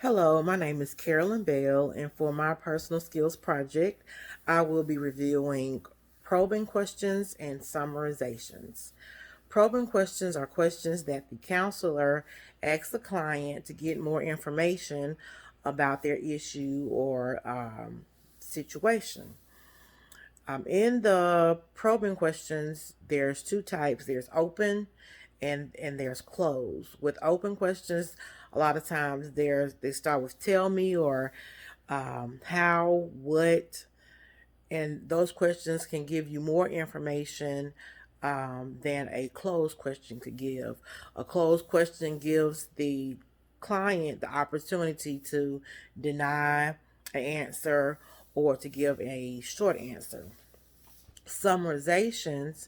Hello, my name is Carolyn Bell, and for my personal skills project, I will be reviewing probing questions and summarizations. Probing questions are questions that the counselor asks the client to get more information about their issue or situation. In the probing questions, there's two types. There's open and there's closed. With open questions, a lot of times they start with tell me or how, what, and those questions can give you more information than a closed question could give. A closed question gives the client the opportunity to deny an answer or to give a short answer. Summarizations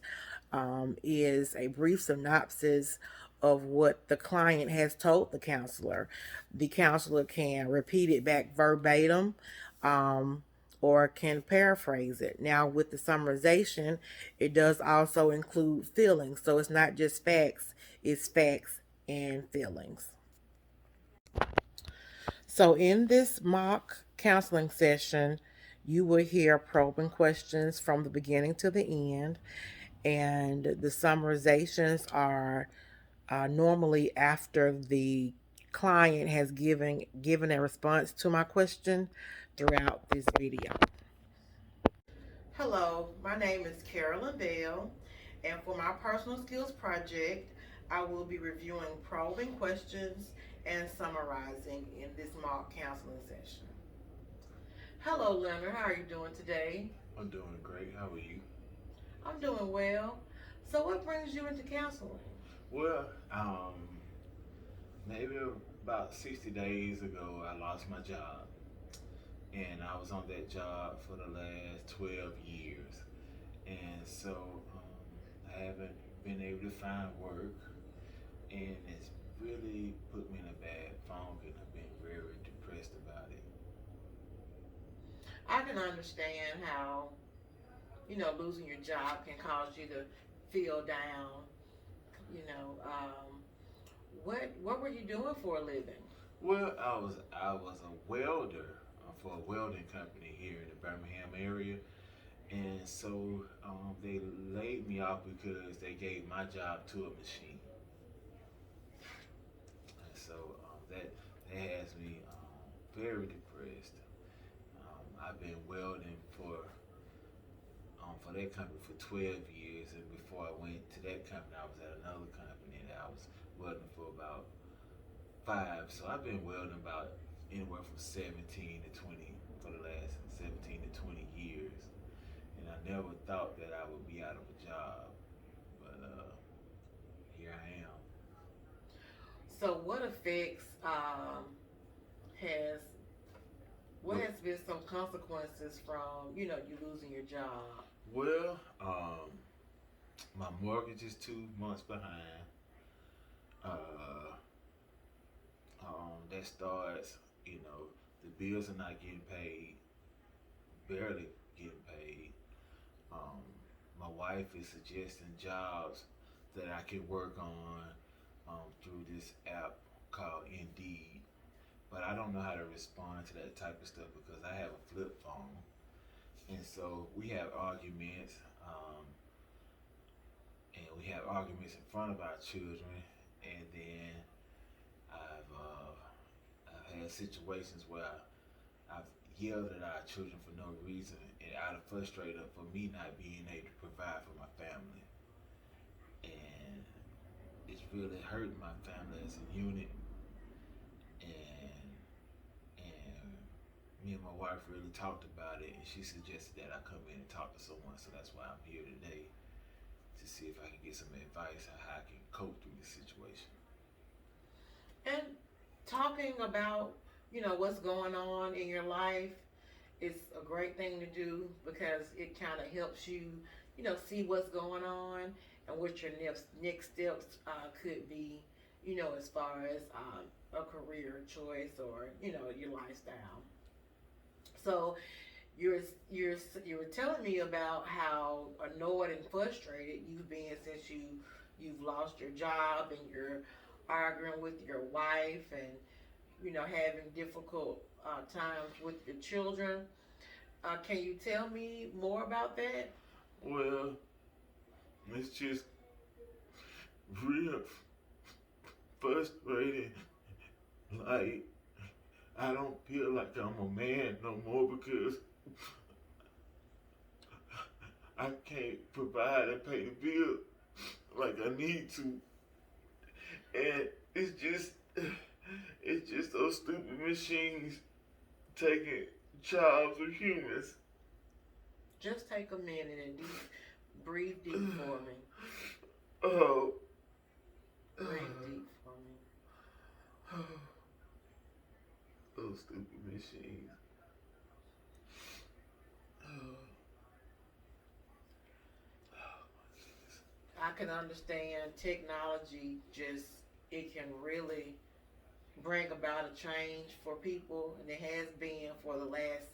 is a brief synopsis of what the client has told the counselor. The counselor can repeat it back verbatim or can paraphrase it. Now, with the summarization, it does also include feelings. So it's not just facts, it's facts and feelings. So, in this mock counseling session, you will hear probing questions from the beginning to the end, and the summarizations are normally after the client has given a response to my question throughout this video. Hello, my name is Carolyn Bell, and for my personal skills project, I will be reviewing probing questions and summarizing in this mock counseling session. Hello, Leonard. How are you doing today? I'm doing great. How are you? I'm doing well. So, what brings you into counseling? Well, maybe about 60 days ago, I lost my job. And I was on that job for the last 12 years. And so I haven't been able to find work. And it's really put me in a bad funk. And I've been very depressed about it. I can understand how, losing your job can cause you to feel down. You know, what were you doing for a living? Well, I was a welder for a welding company here in the Birmingham area. And so they laid me off because they gave my job to a machine. And so that has me very depressed. I've been welding for that company for 12 years, and before I went to that company, I was at another company that I was welding for about five. So I've been welding about anywhere from 17 to 20 for the last 17 to 20 years, and I never thought that I would be out of a job. But here I am. So, has what Well, has been some consequences from you losing your job? well, my mortgage is 2 months behind. Uh, that starts, the bills are not getting paid, barely getting paid. Um, my wife is suggesting jobs that I can work on through this app called Indeed. But I don't know how to respond to that type of stuff because I have a flip phone. And so we have arguments, and we have arguments in front of our children. And then I've, uh, I've had situations where I've yelled at our children for no reason and out of frustration for me not being able to provide for my family. And it's really hurt my family as a unit. And and me and my wife really talked about it, and she suggested that I come in and talk to someone. So that's why I'm here today to see if I can get some advice on how I can cope through this situation. And talking about what's going on in your life is a great thing to do because it kind of helps you see what's going on and what your next steps could be, as far as a career choice or your lifestyle. So you were telling me about how annoyed and frustrated you've been since you've lost your job and you're arguing with your wife and having difficult times with the children. Can you tell me more about that? Well, it's just real frustrating. Like, I don't feel like I'm a man no more because I can't provide and pay the bill like I need to. And it's just those stupid machines taking jobs of humans. Just take a minute and breathe deep for me. Oh, Breathe deep for me. those stupid machines. Oh, I can understand technology just it can really bring about a change for people, and it has been for the last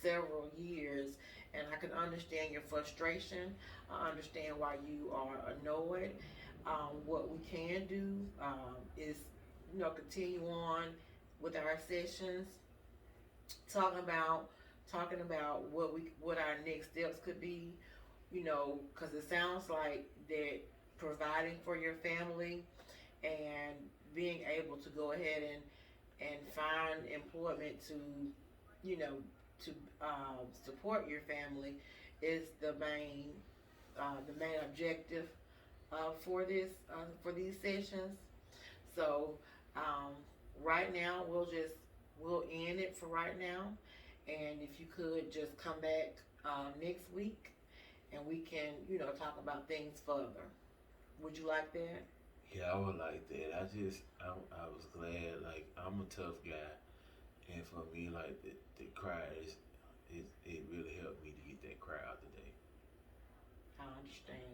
several years. And I can understand your frustration. I understand why you are annoyed. What we can do is, continue on with our sessions, talking about what our next steps could be. Because it sounds like that providing for your family and being able to go ahead and find employment to you know to support your family is the main objective for these sessions. So um, right now we'll end it for right now, and if you could just come back next week and we can talk about things further. Would you like that? yeah, I would like that. I was glad. Like, I'm a tough guy, and for me, like the cry it really helped me to get that cry out today. I understand.